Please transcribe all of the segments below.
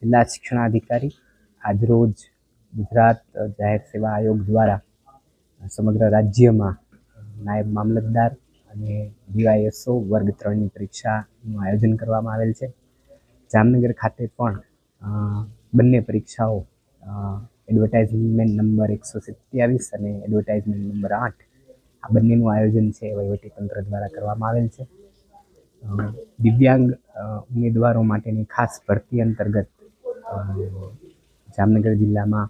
જિલ્લા શિક્ષણાધિકારી આજરોજ ગુજરાત જાહેર સેવા આયોગ દ્વારા સમગ્ર રાજ્યમાં નાયબ મામલતદાર અને DYSO વર્ગ 3ની પરીક્ષાનું આયોજન કરવામાં આવેલ છે. જામનગર ખાતે પણ બંને પરીક્ષાઓ એડવર્ટાઇઝમેન્ટ નંબર 127 અને એડવર્ટાઇઝમેન્ટ નંબર 8 આ બંનેનું આયોજન છે વહીવટીતંત્ર દ્વારા કરવામાં આવેલ છે. દિવ્યાંગ ઉમેદવારો માટેની ખાસ ભરતી અંતર્ગત જામનગર જિલ્લામાં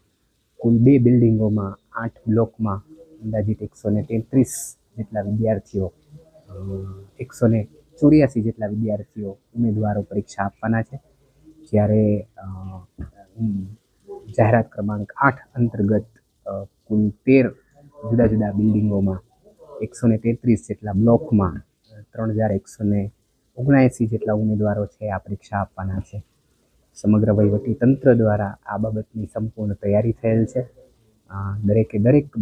કુલ 2 બિલ્ડિંગોમાં 8 બ્લોકમાં અંદાજિત 133 જેટલા વિદ્યાર્થીઓ 184 જેટલા વિદ્યાર્થીઓ ઉમેદવારો પરીક્ષા આપવાના છે. જ્યારે જાહેરાત ક્રમાંક 8 અંતર્ગત કુલ 13 જુદા જુદા બિલ્ડિંગોમાં 133 જેટલા બ્લોકમાં 3179 જેટલા ઉમેદવારો છે આ પરીક્ષા આપવાના છે. સમગ્ર વહીવટી તંત્ર દ્વારા આ બાબતની સંપૂર્ણ તૈયારી થયેલ છે. દરેક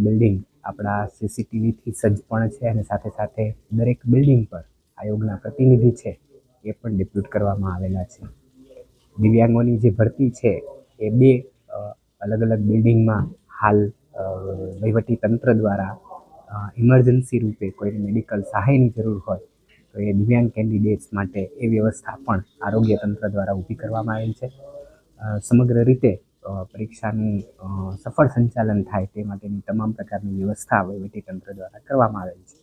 બિલ્ડિંગ આપણા CCTVથી સજ્જ પણ છે અને સાથે સાથે દરેક બિલ્ડિંગ પર આયોગના પ્રતિનિધિ છે એ પણ ડિપ્યુટ કરવામાં આવેલા છે. દિવ્યાંગોની જે ભરતી છે એ 2 અલગ અલગ બિલ્ડિંગમાં હાલ વહીવટી તંત્ર દ્વારા ઇમરજન્સી રૂપે કોઈને મેડિકલ સહાયની જરૂર હોય તો એ દિવ્યાંગ કેન્ડિડેટ્સ માટે એ વ્યવસ્થા પણ આરોગ્ય તંત્ર દ્વારા ઊભી કરવામાં આવેલ છે. સમગ્ર રીતે પરીક્ષાનું સફળ સંચાલન થાય તે માટેની તમામ પ્રકારની વ્યવસ્થા વહીવટી તંત્ર દ્વારા કરવામાં આવેલ છે.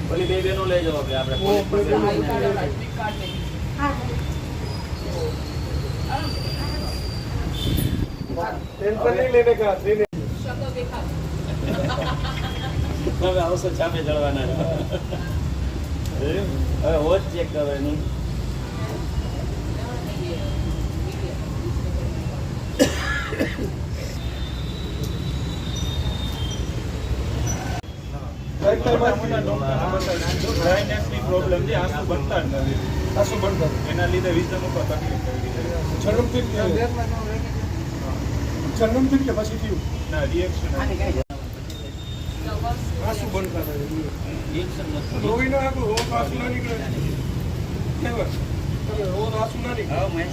ભલે 2 બહેનો લઈ જાઓ કે આપણે ટેન્શન નહીં લેને કા હવે આવશે સામે જળવાના હવે હોજ ચેક કરવાની પ્રોબ્લેમ છે આંસુ બનતા જ નથી. આંસુ બનતા એના લીધે વિઝન ઉપર તકલીફ થઈ જન્મથી કે પછી થયું ના રિએક્શન આંસુ બનતા નથી. રિએક્શન નથી. રોવીનો આંખો આંસુ ના નીકળે કેવા તમે આંસુ ના નીકળે.